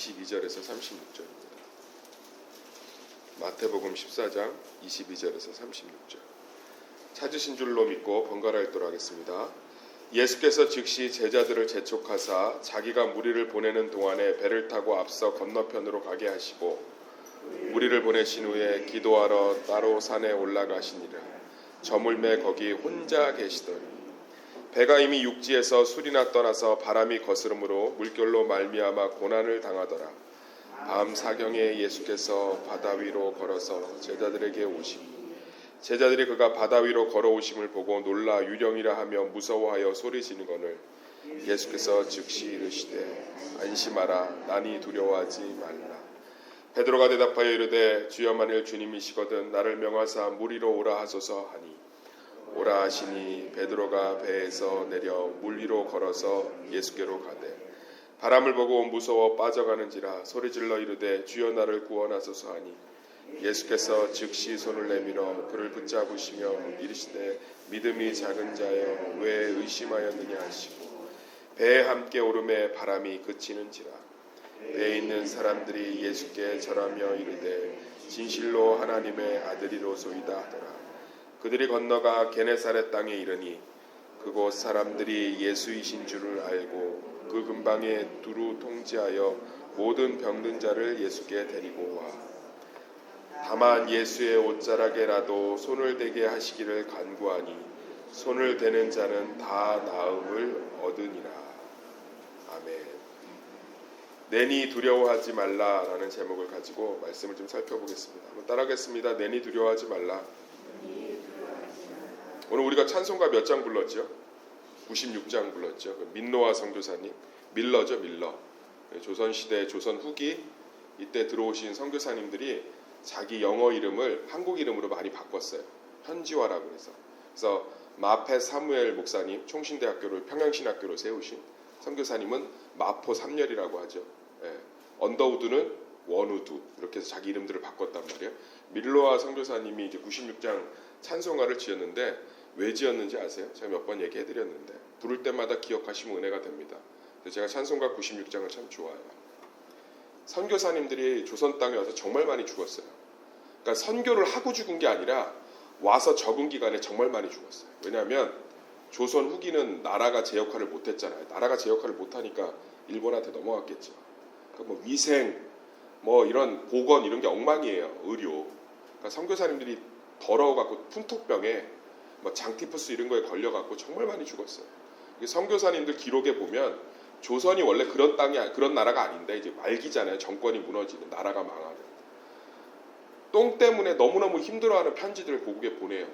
22절에서 36절입니다. 마태복음 14장 22절에서 36절. 찾으신 줄로 믿고 번갈아 읽도록 하겠습니다. 예수께서 즉시 제자들을 재촉하사 자기가 무리를 보내는 동안에 배를 타고 앞서 건너편으로 가게 하시고 무리를 보내신 후에 기도하러 따로 산에 올라가시니라. 저물매 거기 혼자 계시더니 배가 이미 육지에서 술이나 떠나서 바람이 거스름으로 물결로 말미암아 고난을 당하더라. 밤 사경에 예수께서 바다 위로 걸어서 제자들에게 오시니 제자들이 그가 바다 위로 걸어오심을 보고 놀라 유령이라 하며 무서워하여 소리지르거늘 예수께서 즉시 이르시되 안심하라 나니 두려워하지 말라. 베드로가 대답하여 이르되 주여 만일 주님이시거든 나를 명하사 물 위로 오라 하소서 하니 오라 하시니 베드로가 배에서 내려 물 위로 걸어서 예수께로 가되 바람을 보고 무서워 빠져가는지라 소리질러 이르되 주여 나를 구원하소서 하니 예수께서 즉시 손을 내밀어 그를 붙잡으시며 이르시되 믿음이 작은 자여 왜 의심하였느냐 하시고 배에 함께 오름에 바람이 그치는지라. 배에 있는 사람들이 예수께 절하며 이르되 진실로 하나님의 아들이로소이다 하더라. 그들이 건너가 게네사렛 땅에 이르니 그곳 사람들이 예수이신 줄을 알고 그 근방에 두루 통지하여 모든 병든 자를 예수께 데리고 와 다만 예수의 옷자락에라도 손을 대게 하시기를 간구하니 손을 대는 자는 다 나음을 얻으니라. 아멘. 내니 두려워하지 말라라는 제목을 가지고 말씀을 좀 살펴보겠습니다. 한번 따라하겠습니다. 내니 두려워하지 말라. 오늘 우리가 찬송가 몇 장 불렀죠? 96장 불렀죠. 민노아 선교사님, 밀러죠, 밀러. 조선시대 조선 후기 이때 들어오신 선교사님들이 자기 영어 이름을 한국 이름으로 많이 바꿨어요. 현지화라고 해서. 그래서 마페 사무엘 목사님, 총신대학교를 평양신학교로 세우신 선교사님은 마포 삼열이라고 하죠. 예. 언더우드는 원우드 이렇게 해서 자기 이름들을 바꿨단 말이에요. 밀로아 선교사님이 이제 96장 찬송가를 지었는데 왜 지었는지 아세요? 제가 몇 번 얘기해드렸는데 부를 때마다 기억하시면 은혜가 됩니다. 제가 찬송가 96장을 참 좋아해요. 선교사님들이 조선 땅에 와서 정말 많이 죽었어요. 그러니까 선교를 하고 죽은 게 아니라 와서 적은 기간에 정말 많이 죽었어요. 왜냐하면 조선 후기는 나라가 제 역할을 못했잖아요. 나라가 제 역할을 못하니까 일본한테 넘어갔겠죠. 그러니까 뭐 위생, 뭐 이런 보건 이런 게 엉망이에요. 의료. 그러니까 선교사님들이 더러워갖고 푼톡병에 뭐 장티푸스 이런 거에 걸려갖고 정말 많이 죽었어요. 선교사님들 기록에 보면 조선이 원래 그런 땅이 그런 나라가 아닌데 이제 말기잖아요. 정권이 무너지는 나라가 망하는. 똥 때문에 너무너무 힘들어하는 편지들을 고국에 보내요.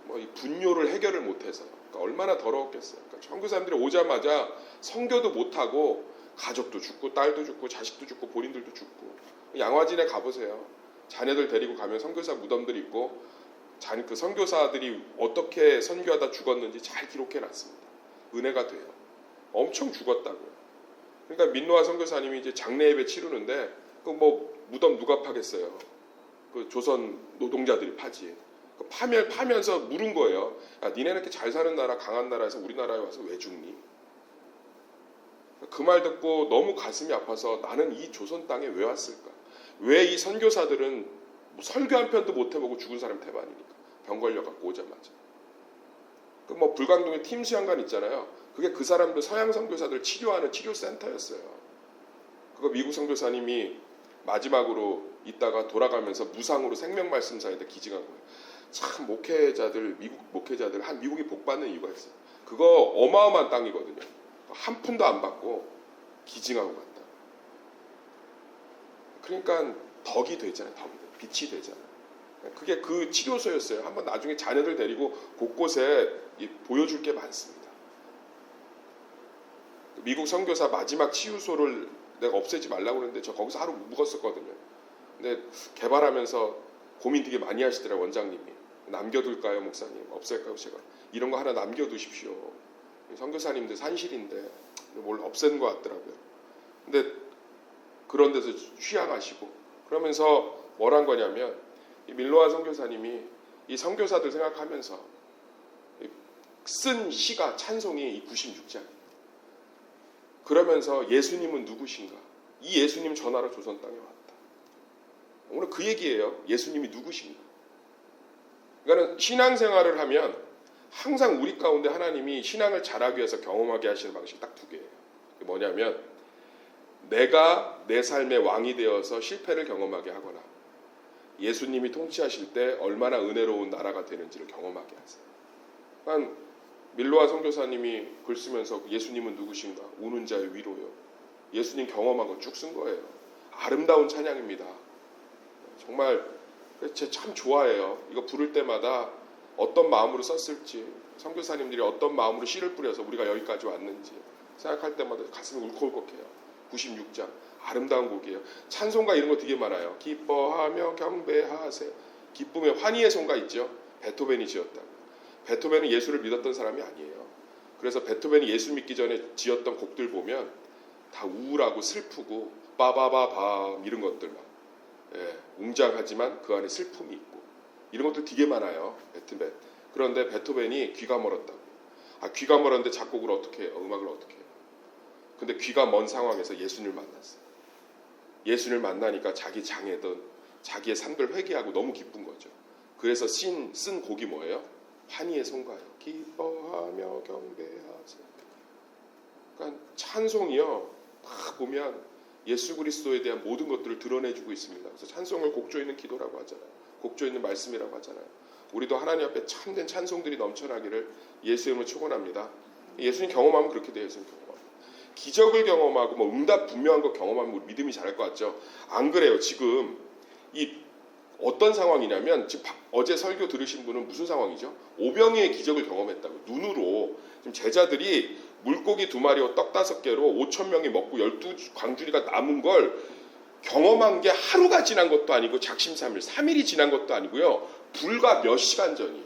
뭐 이 분뇨를 해결을 못해서 그러니까 얼마나 더러웠겠어요. 그러니까 선교사님들이 오자마자 선교도 못하고 가족도 죽고 딸도 죽고 자식도 죽고 본인들도 죽고. 양화진에 가보세요. 자녀들 데리고 가면 선교사 무덤들이 있고 그 선교사들이 어떻게 선교하다 죽었는지 잘 기록해놨습니다. 은혜가 돼요. 엄청 죽었다고요. 그러니까 민노아 선교사님이 이제 장례 예배 치르는데 그 뭐 무덤 누가 파겠어요? 그 조선 노동자들이 파지. 그 파면서 물은 거예요. 야, 니네는 이렇게 잘 사는 나라, 강한 나라에서 우리나라에 와서 왜 죽니? 그 말 듣고 너무 가슴이 아파서 나는 이 조선 땅에 왜 왔을까? 왜 이 선교사들은 뭐 설교 한 편도 못 해보고 죽은 사람 태반이니까 병 걸려갖고 오자마자. 그 뭐 불광동에 팀수양관 있잖아요. 그게 그 사람들 서양 선교사들 치료하는 치료센터였어요. 그거 미국 선교사님이 마지막으로 있다가 돌아가면서 무상으로 생명말씀사에다 기증한 거예요. 참 목회자들 미국 목회자들 한 미국이 복받는 이유가 있어요. 그거 어마어마한 땅이거든요. 한 푼도 안 받고 기증하고 갔다. 그러니까 덕이 되잖아요. 빛이 되잖아요. 그게 그 치료소였어요. 한번 나중에 자녀들 데리고 곳곳에 보여줄 게 많습니다. 미국 선교사 마지막 치유소를 내가 없애지 말라고 그랬는데 저 거기서 하루 묵었었거든요. 근데 개발하면서 고민 되게 많이 하시더라고요. 원장님이. 남겨둘까요 목사님? 없앨까요? 제가 이런 거 하나 남겨두십시오. 선교사님들 산실인데 뭘 없애는 것 같더라고요. 근데 그런 데서 휴양하시고 그러면서 뭘 한 거냐면 이 밀로아 선교사님이 이 선교사들 생각하면서 쓴 시가 찬송이 이 96장. 그러면서 예수님은 누구신가? 이 예수님 전하러 조선 땅에 왔다. 오늘 그 얘기예요. 예수님이 누구신가? 그러니까 신앙생활을 하면 항상 우리 가운데 하나님이 신앙을 잘하기 위해서 경험하게 하시는 방식이 딱 두 개예요. 그게 뭐냐면 내가 내 삶의 왕이 되어서 실패를 경험하게 하거나 예수님이 통치하실 때 얼마나 은혜로운 나라가 되는지를 경험하게 하세요. 그러니까 밀로아 선교사님이 글 쓰면서 예수님은 누구신가? 우는 자의 위로요. 예수님 경험한 거 쭉 쓴 거예요. 아름다운 찬양입니다. 정말 제가 참 좋아해요. 이거 부를 때마다 어떤 마음으로 썼을지, 선교사님들이 어떤 마음으로 씨를 뿌려서 우리가 여기까지 왔는지 생각할 때마다 가슴이 울컥울컥해요. 96장 아름다운 곡이에요. 찬송가 이런 거 되게 많아요. 기뻐하며 경배하세요. 기쁨의 환희의 송가 있죠. 베토벤이 지었다. 베토벤은 예수를 믿었던 사람이 아니에요. 그래서 베토벤이 예수 믿기 전에 지었던 곡들 보면 다 우울하고 슬프고 빠바바밤 이런 것들만 웅장하지만 그 안에 슬픔이 있고 이런 것들 되게 많아요. 베토벤. 그런데 베토벤이 귀가 멀었다고. 귀가 멀었는데 작곡을 어떻게 해요? 음악을 어떻게 해요? 근데 귀가 먼 상황에서 예수님을 만났어요. 예수님을 만나니까 자기 장애든 자기의 삶을 회개하고 너무 기쁜 거죠. 그래서 쓴 곡이 뭐예요? 환희의 송가요. 기뻐하며 경배하세요. 그러니까 찬송이요. 딱 보면 예수 그리스도에 대한 모든 것들을 드러내주고 있습니다. 그래서 찬송을 곡조 있는 기도라고 하잖아요. 곡조 있는 말씀이라고 하잖아요. 우리도 하나님 앞에 참된 찬송들이 넘쳐나기를 예수의 이름으로 축원합니다. 예수님 경험하면 그렇게 돼요. 예수님 경험하면. 기적을 경험하고 뭐 응답 분명한 거 경험하면 우리 믿음이 자랄 것 같죠. 안 그래요. 지금 이 어떤 상황이냐면 지금 어제 설교 들으신 분은 무슨 상황이죠? 오병이의 기적을 경험했다고. 눈으로 지금 제자들이 물고기 2마리와 떡 5개로 5,000명이 먹고 12광주리가 남은 걸 경험한 게 하루가 지난 것도 아니고 작심삼일 3일이 지난 것도 아니고요. 불과 몇 시간 전이에요.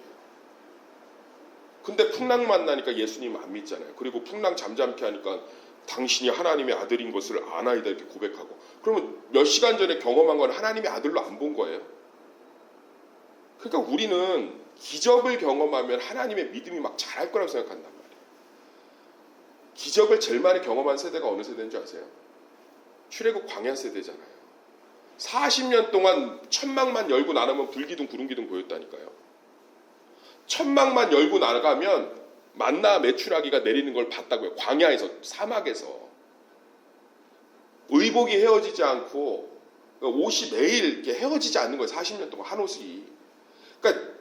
근데 풍랑 만나니까 예수님 안 믿잖아요. 그리고 풍랑 잠잠케 하니까 당신이 하나님의 아들인 것을 아나이다 이렇게 고백하고. 그러면 몇 시간 전에 경험한 건 하나님의 아들로 안 본 거예요. 그러니까 우리는 기적을 경험하면 하나님의 믿음이 막 자랄 거라고 생각한단 말이에요. 기적을 제일 많이 경험한 세대가 어느 세대인지 아세요? 출애굽 광야 세대잖아요. 40년 동안 천막만 열고 나가면 불기둥 구름기둥 보였다니까요. 천막만 열고 나가면 만나 메추라기가 내리는 걸 봤다고요. 광야에서, 사막에서. 의복이 헤어지지 않고 옷이 매일 이렇게 헤어지지 않는 거예요. 40년 동안 한 옷이. 그러니까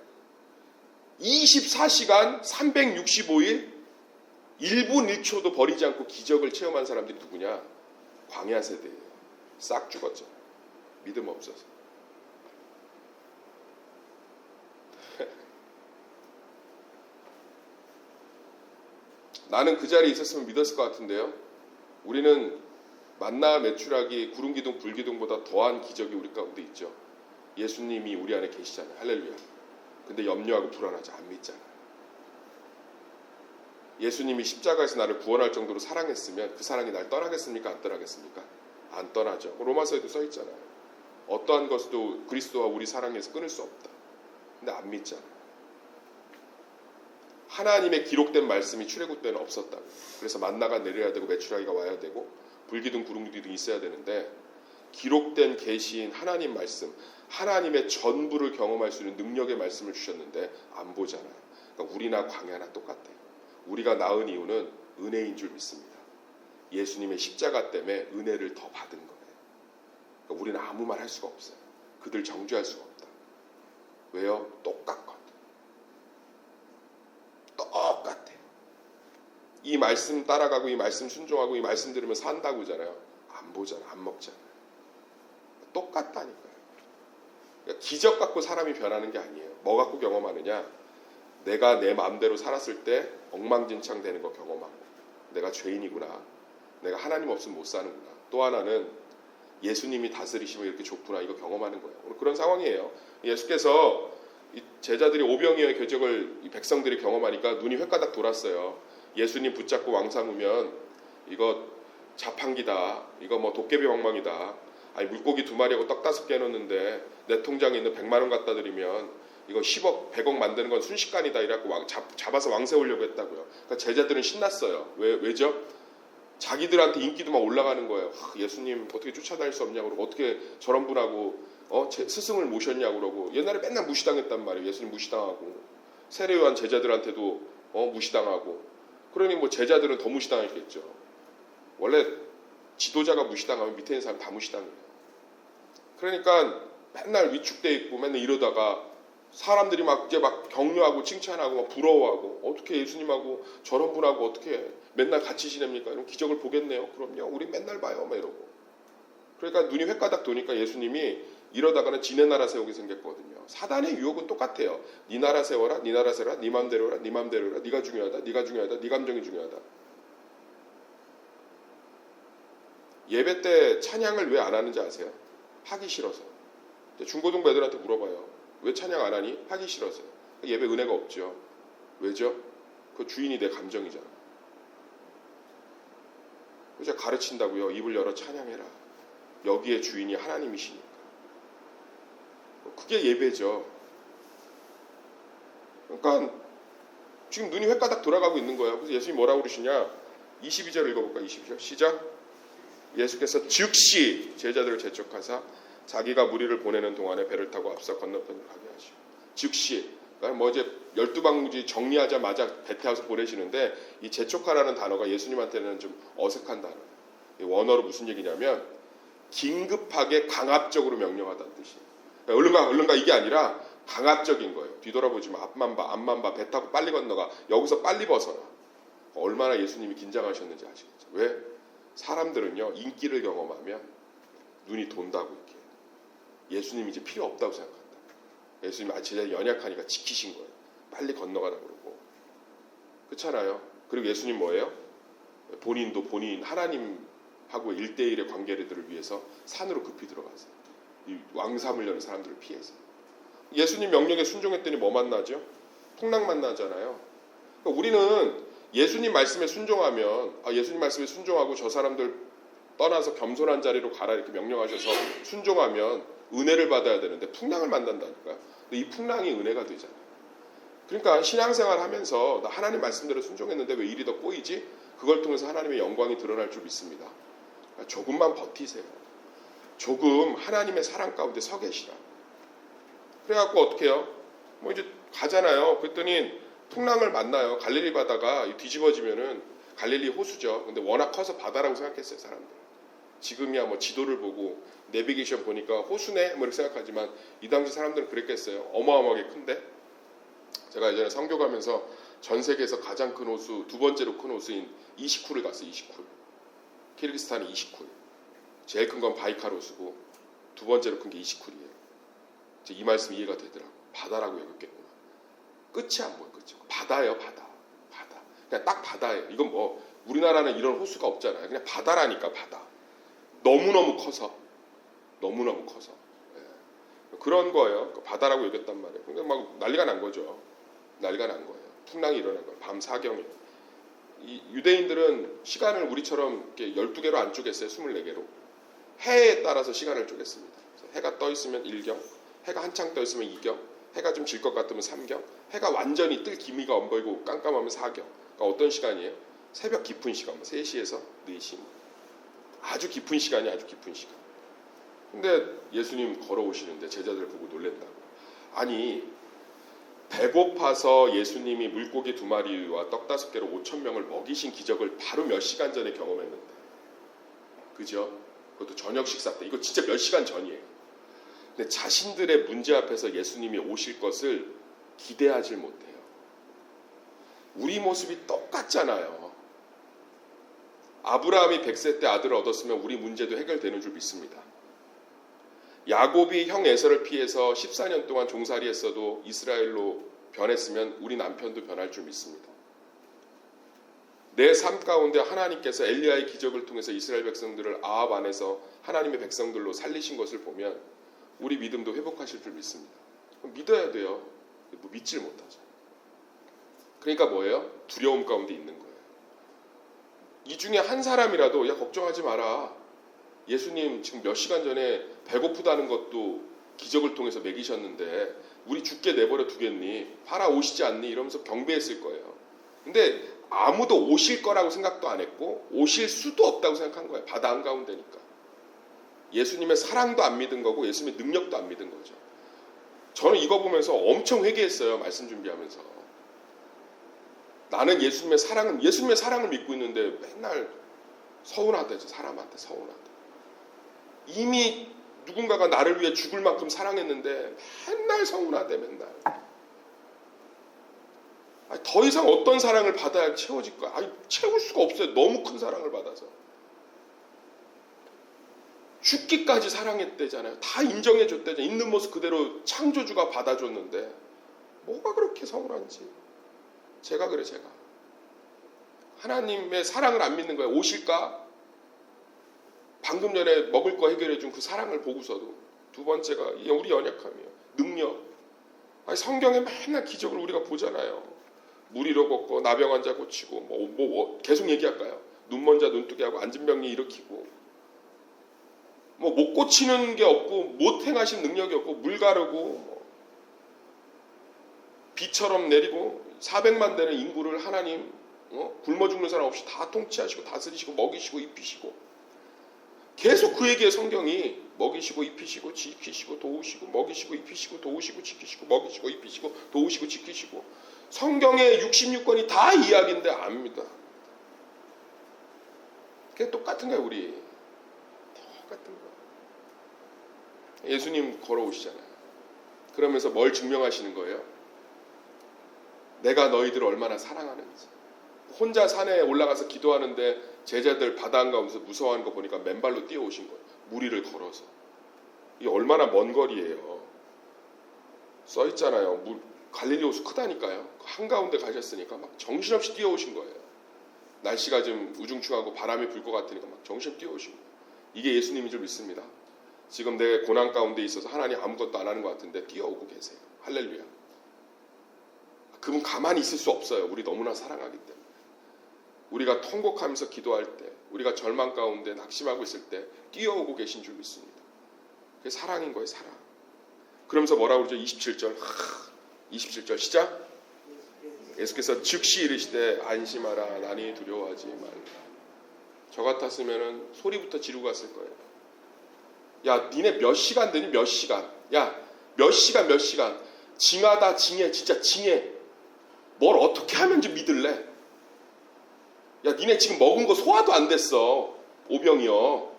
24시간 365일 1분 1초도 버리지 않고 기적을 체험한 사람들이 누구냐? 광야 세대예요. 싹 죽었죠. 믿음 없어서. 나는 그 자리에 있었으면 믿었을 것 같은데요. 우리는 만나 메추라기 구름기둥 불기둥보다 더한 기적이 우리 가운데 있죠. 예수님이 우리 안에 계시잖아요. 할렐루야. 근데 염려하고 불안하지 안 믿잖아요. 예수님이 십자가에서 나를 구원할 정도로 사랑했으면 그 사랑이 날 떠나겠습니까? 안 떠나겠습니까? 안 떠나죠. 로마서에도 써 있잖아요. 어떠한 것도 그리스도와 우리 사랑에서 끊을 수 없다. 근데 안 믿잖아요. 하나님의 기록된 말씀이 출애굽 때는 없었다고. 그래서 만나가 내려야 되고 메추라기가 와야 되고 불기둥 구름기둥이 있어야 되는데 기록된 계시인 하나님 말씀, 하나님의 전부를 경험할 수 있는 능력의 말씀을 주셨는데 안 보잖아요. 그러니까 우리나 광야나 똑같아요. 우리가 나은 이유는 은혜인 줄 믿습니다. 예수님의 십자가 때문에 은혜를 더 받은 거예요. 그러니까 우리는 아무 말 할 수가 없어요. 그들 정죄할 수가 없다. 왜요? 똑같거든. 똑같아요. 이 말씀 따라가고 이 말씀 순종하고 이 말씀 들으면 산다고잖아요. 안 보잖아. 안 먹잖아. 똑같다니까요. 그러니까 기적 갖고 사람이 변하는 게 아니에요. 뭐 갖고 경험하느냐? 내가 내 마음대로 살았을 때 엉망진창 되는 거 경험하고 내가 죄인이구나. 내가 하나님 없으면 못 사는구나. 또 하나는 예수님이 다스리시면 이렇게 좋구나. 이거 경험하는 거예요. 오늘 그런 상황이에요. 예수께서 이 제자들이 오병이어의 궤적을 이 백성들이 경험하니까 눈이 횟가닥 돌았어요. 예수님 붙잡고 왕 삼으면 이거 자판기다. 이거 뭐 도깨비 왕망이다. 아니 물고기 2마리하고 떡 5개 해놓는데 내 통장에 있는 100만 원 갖다 드리면 이거 10억, 100억 만드는 건 순식간이다. 이래갖고 잡아서 왕 세우려고 했다고요. 그러니까 제자들은 신났어요. 왜죠? 자기들한테 인기도 막 올라가는 거예요. 예수님 어떻게 쫓아다닐 수 없냐고 그러고 어떻게 저런 분하고 스승을 모셨냐고 그러고 옛날에 맨날 무시당했단 말이에요. 예수님 무시당하고 세례요한 제자들한테도 무시당하고 그러니 뭐 제자들은 더 무시당했겠죠. 원래 지도자가 무시당하면 밑에 있는 사람 다 무시당해요. 그러니까 맨날 위축돼 있고 맨날 이러다가 사람들이 막 이제 막 격려하고 칭찬하고 막 부러워하고 어떻게 예수님하고 저런 분하고 어떻게 맨날 같이 지냅니까? 이런 기적을 보겠네요. 그럼요. 우리 맨날 봐요. 막 이러고. 그러니까 눈이 횟가닥 도니까 예수님이 이러다가는 지네 나라 세우게 생겼거든요. 사단의 유혹은 똑같아요. 네 나라 세워라, 네 나라 세워라, 네 맘대로 해라, 네 맘대로 해라, 네가 중요하다, 네가 중요하다, 네 감정이 중요하다. 예배 때 찬양을 왜 안 하는지 아세요? 하기 싫어서. 중고등부 애들한테 물어봐요. 왜 찬양 안 하니? 하기 싫어서요. 예배 은혜가 없죠. 왜죠? 그 주인이 내 감정이잖아. 그래서 가르친다고요. 입을 열어 찬양해라. 여기에 주인이 하나님이시니까. 그게 예배죠. 그러니까 지금 눈이 횟가닥 돌아가고 있는 거예요. 그래서 예수님이 뭐라고 그러시냐? 22절 읽어볼까? 22절 시작. 예수께서 즉시 제자들을 재촉하사 자기가 무리를 보내는 동안에 배를 타고 앞서 건너편으로 가게 하시고 즉시 그러니까 뭐 이제 12방문지 정리하자마자 배 타서 보내시는데 이 재촉하라는 단어가 예수님한테는 좀 어색한 단어예요. 원어로 무슨 얘기냐면 긴급하게 강압적으로 명령하다는 뜻이에요. 그러니까 얼른 가 이게 아니라 강압적인 거예요. 뒤돌아보지 마. 앞만 봐. 배 타고 빨리 건너가. 여기서 빨리 벗어나. 얼마나 예수님이 긴장하셨는지 아시겠죠? 왜? 사람들은요 인기를 경험하면 눈이 돈다고 이렇게 예수님이 이제 필요 없다고 생각한다. 예수님이 제자 연약하니까 지키신 거예요. 빨리 건너가라 그러고 그렇잖아요. 그리고 예수님 뭐예요? 본인도 본인 하나님하고 1대1의 관계들을 위해서 산으로 급히 들어가세요. 이 왕삼을 여는 사람들을 피해서 예수님 명령에 순종했더니 뭐 만나죠? 풍랑 만나잖아요. 그러니까 우리는 예수님 말씀에 순종하면 예수님 말씀에 순종하고 저 사람들 떠나서 겸손한 자리로 가라 이렇게 명령하셔서 순종하면 은혜를 받아야 되는데 풍랑을 만난다니까요. 근데 이 풍랑이 은혜가 되잖아요. 그러니까 신앙생활 하면서 나 하나님 말씀대로 순종했는데 왜 일이 더 꼬이지? 그걸 통해서 하나님의 영광이 드러날 줄 믿습니다. 그러니까 조금만 버티세요. 조금 하나님의 사랑 가운데 서 계시라. 그래갖고 어떻게 해요? 뭐 이제 가잖아요. 그랬더니 풍랑을 만나요. 갈릴리 바다가 뒤집어지면은 갈릴리 호수죠. 근데 워낙 커서 바다라고 생각했어요, 사람들. 지금이야 뭐 지도를 보고 내비게이션 보니까 호수네 뭐 이렇게 생각하지만 이 당시 사람들은 그랬겠어요. 어마어마하게 큰데. 제가 예전에 선교 가면서 전 세계에서 가장 큰 호수, 두 번째로 큰 호수인 이시쿨을 갔어요. 이시쿨. 키르기스탄이 이시쿨. 제일 큰 건 바이칼 호수고 두 번째로 큰 게 이시쿨이에요. 이 말씀 이해가 되더라고. 바다라고 여겼겠구나. 끝이 안 보여. 끝이. 바다예요, 바다. 바다. 그냥 딱 바다예요. 이건 뭐 우리나라는 이런 호수가 없잖아요. 그냥 바다라니까 바다. 너무너무 커서. 너무너무 커서. 예. 그런 거예요. 바다라고 여겼단 말이에요. 근데 막 난리가 난 거죠. 난리가 난 거예요. 풍랑이 일어난 거예요. 밤 사경에. 이 유대인들은 시간을 우리처럼 이렇게 12개로 안 쪼갰어요. 24개로. 해에 따라서 시간을 쪼갰습니다. 해가 떠 있으면 1경, 해가 한창 떠 있으면 2경, 해가 좀 질 것 같으면 3경, 해가 완전히 뜰 기미가 안 보이고 깜깜하면 4경. 그러니까 어떤 시간이에요? 새벽 깊은 시간, 3시에서 4시. 아주 깊은 시간이 아주 깊은 시간. 근데 예수님 걸어오시는데 제자들 보고 놀랜다고. 아니 배고파서 예수님이 물고기 2마리와 떡 5개로 5,000명을 먹이신 기적을 바로 몇 시간 전에 경험했는데. 그죠? 그것도 저녁 식사 때. 이거 진짜 몇 시간 전이에요. 근데 자신들의 문제 앞에서 예수님이 오실 것을 기대하지 못해요. 우리 모습이 똑같잖아요. 아브라함이 100세 때 아들을 얻었으면 우리 문제도 해결되는 줄 믿습니다. 야곱이 형 에서를 피해서 14년 동안 종살이했어도 이스라엘로 변했으면 우리 남편도 변할 줄 믿습니다. 내 삶 가운데 하나님께서 엘리야의 기적을 통해서 이스라엘 백성들을 아합 안에서 하나님의 백성들로 살리신 것을 보면 우리 믿음도 회복하실 줄 믿습니다. 믿어야 돼요. 뭐 믿질 못하죠. 그러니까 뭐예요? 두려움 가운데 있는 거예요. 이 중에 한 사람이라도 야 걱정하지 마라. 예수님 지금 몇 시간 전에 배고프다는 것도 기적을 통해서 먹이셨는데 우리 죽게 내버려 두겠니? 팔아 오시지 않니? 이러면서 경배했을 거예요. 근데 아무도 오실 거라고 생각도 안 했고 오실 수도 없다고 생각한 거예요. 바다 한가운데니까. 예수님의 사랑도 안 믿은 거고 예수님의 능력도 안 믿은 거죠. 저는 이거 보면서 엄청 회개했어요. 말씀 준비하면서. 나는 예수님의 사랑을 믿고 있는데 맨날 서운하대죠. 사람한테 서운하대. 이미 누군가가 나를 위해 죽을 만큼 사랑했는데 맨날 서운하대. 맨날. 더 이상 어떤 사랑을 받아야 채워질까? 채울 수가 없어요. 너무 큰 사랑을 받아서. 죽기까지 사랑했대잖아요. 다 인정해줬대잖아요. 있는 모습 그대로 창조주가 받아줬는데 뭐가 그렇게 서운한지. 제가 그래, 제가. 하나님의 사랑을 안 믿는 거예요. 오실까? 방금 전에 먹을 거 해결해준 그 사랑을 보고서도. 두 번째가 우리 연약함이에요. 능력. 성경에 맨날 기적을 우리가 보잖아요. 물 잃어 걷고 나병 환자 고치고 계속 얘기할까요? 눈 먼 자 눈뜨게 하고 앉은 병리 일으키고 못 고치는 게 없고 못 행하신 능력이 없고 물 가르고 비처럼 내리고 400만 되는 인구를 하나님 굶어 죽는 사람 없이 다 통치하시고 다스리시고 먹이시고 입히시고 계속 그 얘기에 성경이 먹이시고 입히시고 지키시고 도우시고 먹이시고 입히시고 도우시고 지키시고 먹이시고 입히시고 도우시고 지키시고 성경의 66권이 다 이야기인데 압니다. 그게 똑같은 거예요. 우리 똑같은 거. 예수님 걸어오시잖아요. 그러면서 뭘 증명하시는 거예요? 내가 너희들을 얼마나 사랑하는지. 혼자 산에 올라가서 기도하는데 제자들 바다 한가운데서 무서워하는 거 보니까 맨발로 뛰어오신 거예요. 무리를 걸어서. 이게 얼마나 먼 거리예요. 써 있잖아요. 갈릴리 호수 크다니까요. 한가운데 가셨으니까 막 정신없이 뛰어오신 거예요. 날씨가 좀 우중충하고 바람이 불 것 같으니까 막 정신없이 뛰어오신 거예요. 이게 예수님인 줄 믿습니다. 지금 내 고난 가운데 있어서 하나님 아무것도 안 하는 것 같은데 뛰어오고 계세요. 할렐루야. 그분 가만히 있을 수 없어요. 우리 너무나 사랑하기 때문에. 우리가 통곡하면서 기도할 때, 우리가 절망 가운데 낙심하고 있을 때 뛰어오고 계신 줄 믿습니다. 그게 사랑인 거예요. 사랑. 그러면서 뭐라고 그러죠? 27절 27절 시작. 예수께서 즉시 이르시되 안심하라 나니 두려워하지 말라. 저 같았으면 소리부터 지르고 갔을 거예요. 야 니네 몇 시간 되니? 몇 시간. 야 몇 시간. 징하다 징해. 진짜 징해. 뭘 어떻게 하면 좀 믿을래? 야 니네 지금 먹은 거 소화도 안 됐어. 오병이요.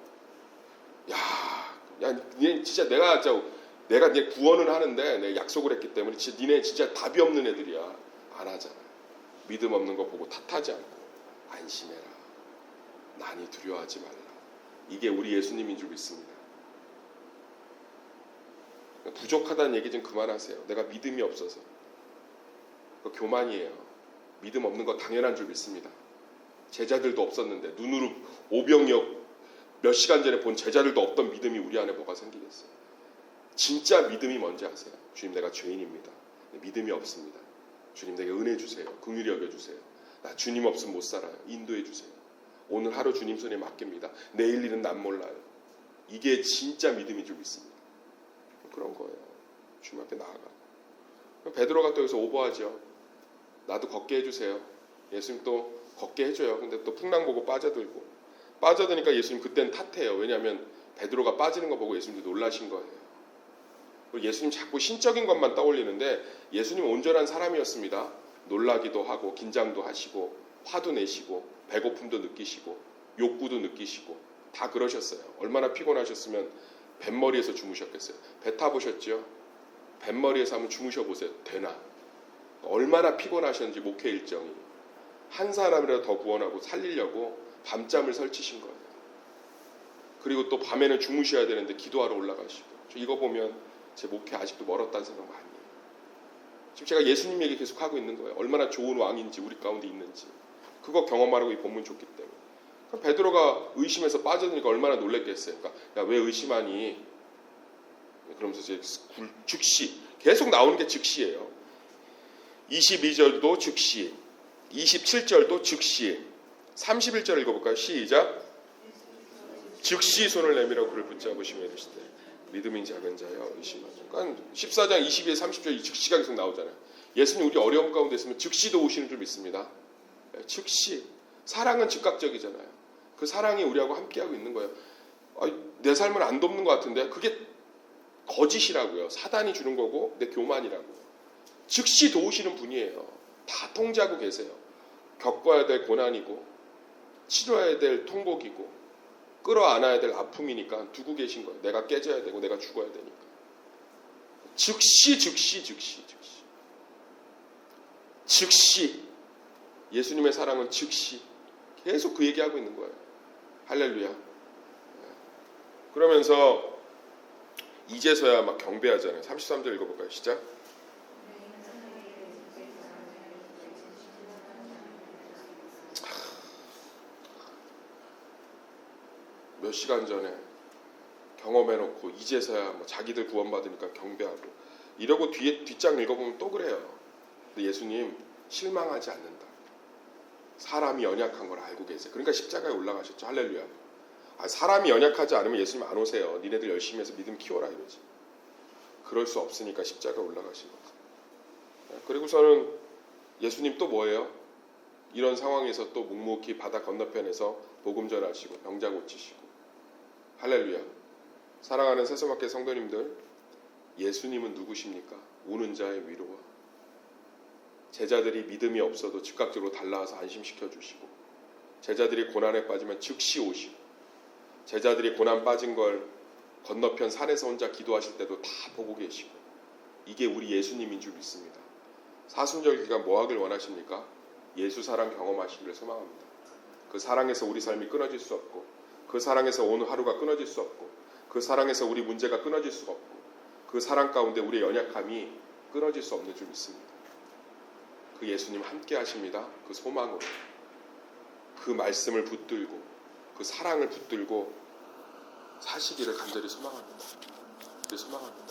야 니네 진짜 내가 네 구원을 하는데 내가 약속을 했기 때문에 진짜 니네 진짜 답이 없는 애들이야. 안 하잖아. 믿음 없는 거 보고 탓하지 않고 안심해라. 난이 두려워하지 말라. 이게 우리 예수님인 줄 믿습니다. 부족하다는 얘기 좀 그만하세요. 내가 믿음이 없어서. 그거 교만이에요. 믿음 없는 거 당연한 줄 믿습니다. 제자들도 없었는데 눈으로 오병이어 몇 시간 전에 본 제자들도 없던 믿음이 우리 안에 뭐가 생기겠어요. 진짜 믿음이 뭔지 아세요? 주님 내가 죄인입니다. 믿음이 없습니다. 주님 내게 은혜 주세요. 긍휼히 여겨주세요. 나 주님 없으면 못 살아요. 인도해 주세요. 오늘 하루 주님 손에 맡깁니다. 내일 일은 난 몰라요. 이게 진짜 믿음인 줄 믿습니다. 그런 거예요. 주님 앞에 나아가. 베드로가 또 여기서 오버하죠. 나도 걷게 해주세요. 예수님 또 걷게 해줘요. 근데 또 풍랑 보고 빠져드니까 예수님 그때는 탓해요. 왜냐하면 베드로가 빠지는 거 보고 예수님도 놀라신 거예요. 예수님 자꾸 신적인 것만 떠올리는데 예수님 온전한 사람이었습니다. 놀라기도 하고 긴장도 하시고 화도 내시고 배고픔도 느끼시고 욕구도 느끼시고 다 그러셨어요. 얼마나 피곤하셨으면 뱃머리에서 주무셨겠어요. 배 타보셨죠? 뱃머리에서 한번 주무셔보세요. 되나? 얼마나 피곤하셨는지 목회 일정이. 한 사람이라도 더 구원하고 살리려고 밤잠을 설치신 거예요. 그리고 또 밤에는 주무셔야 되는데 기도하러 올라가시고. 저 이거 보면 제 목회 아직도 멀었다는 생각 많이 해요. 지금 제가 예수님 얘기 계속 하고 있는 거예요. 얼마나 좋은 왕인지 우리 가운데 있는지. 그거 경험하라고 이 본문 줬기 때문에. 그럼 베드로가 의심해서 빠져드니까 얼마나 놀랬겠어요. 그러니까 야, 왜 의심하니? 그러면서 이제 즉시 계속 나오는 게 즉시예요. 22절도 즉시, 27절도 즉시, 31절 읽어볼까요? 시작. 즉시 손을 내밀어 그를 붙잡으시며 이르시되 믿음이 작은 자여 의심하지. 그러니까 14장 22, 30절 이 즉시가 계속 나오잖아요. 예수님 우리 어려움 가운데 있으면 즉시 도우시는 줄 믿습니다. 즉시. 사랑은 즉각적이잖아요. 그 사랑이 우리하고 함께하고 있는 거예요. 내 삶을 안 돕는 것 같은데 그게 거짓이라고요. 사단이 주는 거고 내 교만이라고. 즉시 도우시는 분이에요. 다 통제하고 계세요. 겪어야 될 고난이고 치료해야 될 통곡이고 끌어안아야 될 아픔이니까 두고 계신 거예요. 내가 깨져야 되고 내가 죽어야 되니까. 즉시. 예수님의 사랑은 즉시. 계속 그 얘기하고 있는 거예요. 할렐루야. 그러면서 이제서야 막 경배하잖아요. 33절 읽어볼까요? 시작. 몇 시간 전에 경험해놓고 이제서야 뭐 자기들 구원받으니까 경배하고 이러고 뒷장 읽어보면 또 그래요. 근데 예수님 실망하지 않는다. 사람이 연약한 걸 알고 계세요. 그러니까 십자가에 올라가셨죠. 할렐루야. 사람이 연약하지 않으면 예수님 안 오세요. 니네들 열심히 해서 믿음 키워라 이러지. 그럴 수 없으니까 십자가에 올라가신 거죠. 그리고서는 예수님 또 뭐예요? 이런 상황에서 또 묵묵히 바다 건너편에서 복음 전하시고 병자 고치시고. 할렐루야. 사랑하는 새소맣게 성도님들, 예수님은 누구십니까? 우는 자의 위로와 제자들이 믿음이 없어도 즉각적으로 달라와서 안심시켜 주시고, 제자들이 고난에 빠지면 즉시 오시고, 제자들이 고난 빠진 걸 건너편 산에서 혼자 기도하실 때도 다 보고 계시고, 이게 우리 예수님인 줄 믿습니다. 사순절 기간 뭐 하길 원하십니까? 예수 사랑 경험하시기를 소망합니다. 그 사랑에서 우리 삶이 끊어질 수 없고, 그 사랑에서 오늘 하루가 끊어질 수 없고, 그 사랑에서 우리 문제가 끊어질 수가 없고, 그 사랑 가운데 우리의 연약함이 끊어질 수 없는 줄 믿습니다. 그 예수님 함께 하십니다. 그 소망으로, 그 말씀을 붙들고, 그 사랑을 붙들고 사시기를 간절히 소망합니다. 소망합니다.